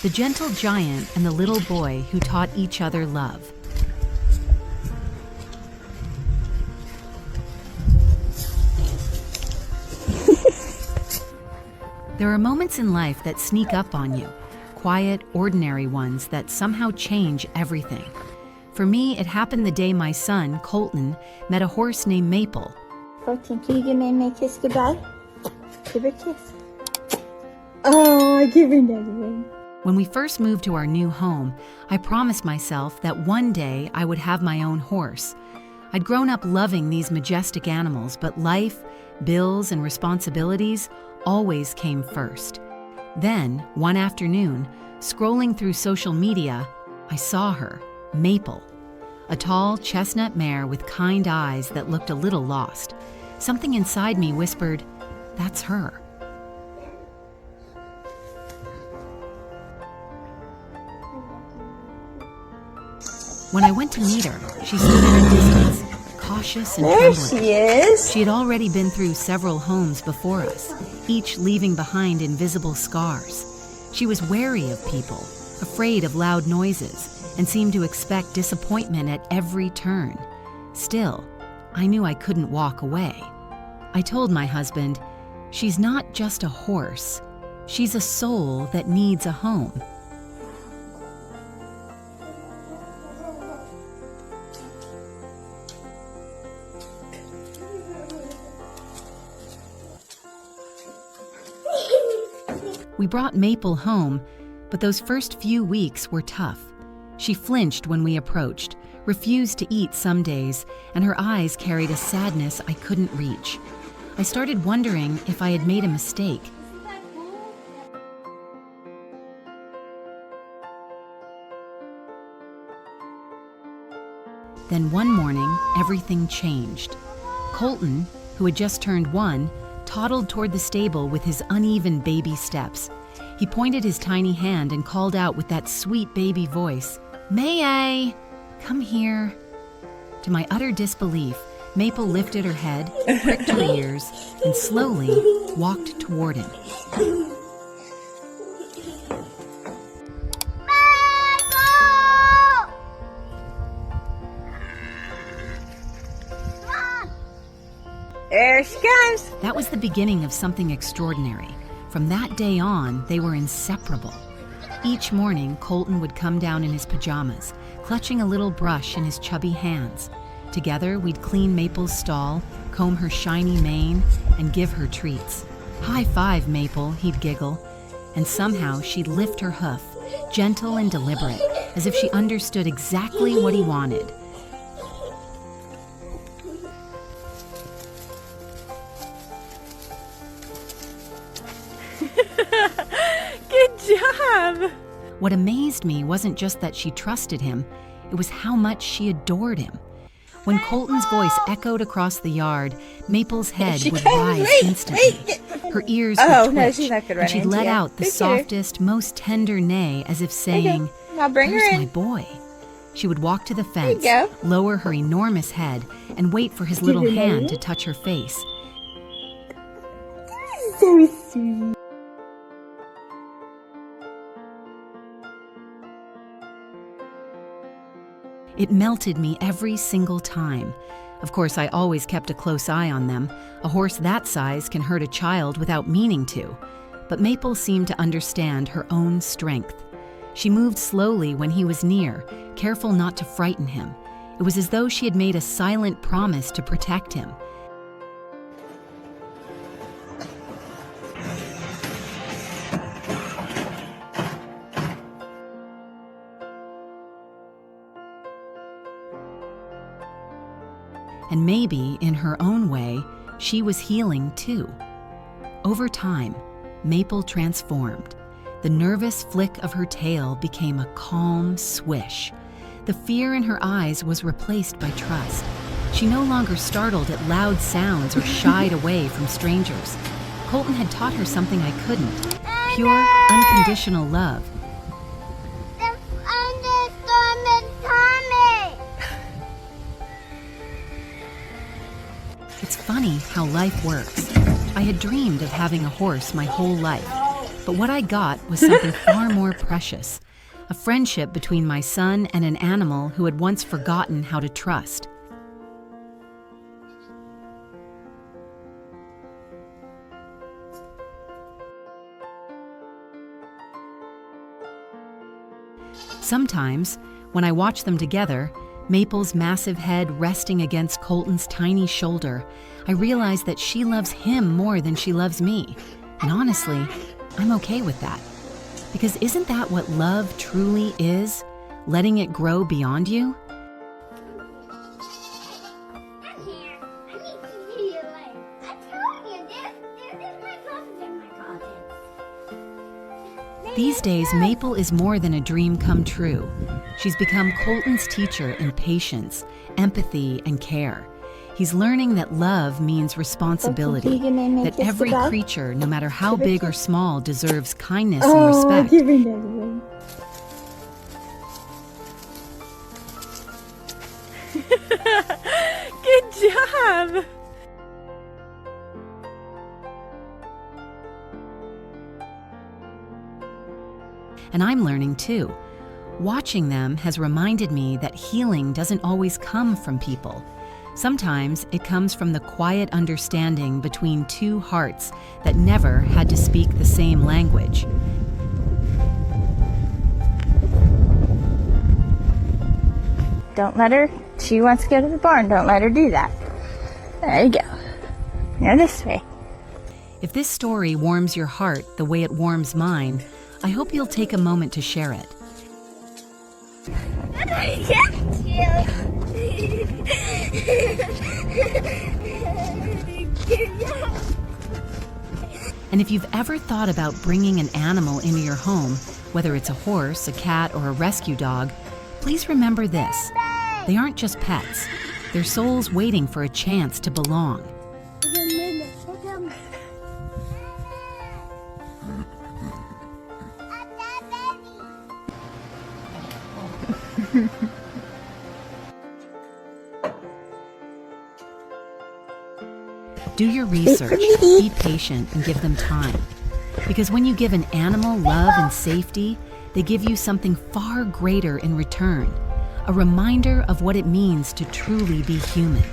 The gentle giant and the little boy who taught each other love. There are moments in life that sneak up on you, quiet, ordinary ones that somehow change everything. For me, it happened the day my son, Colton, met a horse named Maple. Colton, can you give Mamie a kiss goodbye? Give her a kiss. Oh, give her another one. When we first moved to our new home, I promised myself that one day I would have my own horse. I'd grown up loving these majestic animals, but life, bills, and responsibilities always came first. Then, one afternoon, scrolling through social media, I saw her, Maple, a tall chestnut mare with kind eyes that looked a little lost. Something inside me whispered, "That's her." When I went to meet her, she stood at a distance, cautious and There trembling. she is. She had already been through several homes before us, each leaving behind invisible scars. She was wary of people, afraid of loud noises, and seemed to expect disappointment at every turn. Still, I knew I couldn't walk away. I told my husband, "She's not just a horse. She's a soul that needs a home." We brought Maple home, but those first few weeks were tough. She flinched when we approached, refused to eat some days, and her eyes carried a sadness I couldn't reach. I started wondering if I had made a mistake. Then one morning, everything changed. Colton, who had just turned 1, toddled toward the stable with his uneven baby steps. He pointed his tiny hand and called out with that sweet baby voice, "May, come here." To my utter disbelief, Maple lifted her head, pricked her ears, and slowly walked toward him. There she comes. That was the beginning of something extraordinary. From that day on, they were inseparable. Each morning, Colton would come down in his pajamas, clutching a little brush in his chubby hands. Together, we'd clean Maple's stall, comb her shiny mane, and give her treats. "High five, Maple," he'd giggle. And somehow, she'd lift her hoof, gentle and deliberate, as if she understood exactly what he wanted. Good job. What amazed me wasn't just that she trusted him, it was how much she adored him. When Colton's voice echoed across the yard, Maple's head would rise instantly. Her ears would twitch, she's not gonna and run she'd into let you. out the Go get her. softest, most tender neigh, as if saying, I'll bring her "There's in. my boy." She would walk to the fence, go. lower her enormous head, and wait for his little hand to touch her face. So sweet. It melted me every single time. Of course, I always kept a close eye on them. A horse that size can hurt a child without meaning to. But Maple seemed to understand her own strength. She moved slowly when he was near, careful not to frighten him. It was as though she had made a silent promise to protect him. And maybe, in her own way, she was healing too. Over time, Maple transformed. The nervous flick of her tail became a calm swish. The fear in her eyes was replaced by trust. She no longer startled at loud sounds or shied away from strangers. Colton had taught her something I couldn't: pure, unconditional love. It's funny how life works. I had dreamed of having a horse my whole life, But what I got was something far more precious, a friendship between my son and an animal who had once forgotten how to trust. Sometimes, when I watch them together, Maple's massive head resting against Colton's tiny shoulder, I realize that she loves him more than she loves me. And honestly, I'm okay with that. Because isn't that what love truly is? Letting it grow beyond you? These days, Maple is more than a dream come true. She's become Colton's teacher in patience, empathy, and care. He's learning that love means responsibility, that every creature, no matter how big or small, deserves kindness and respect. Good job! And I'm learning too. Watching them has reminded me that healing doesn't always come from people. Sometimes it comes from the quiet understanding between two hearts that never had to speak the same language. Don't let her. She wants to go to the barn. Don't let her do that. There you go. Now this way. If this story warms your heart the way it warms mine, I hope you'll take a moment to share it. And if you've ever thought about bringing an animal into your home, whether it's a horse, a cat, or a rescue dog, please remember this. They aren't just pets. They're souls waiting for a chance to belong. Do your research, be patient, and give them time. Because when you give an animal love and safety, they give you something far greater in return, a reminder of what it means to truly be human.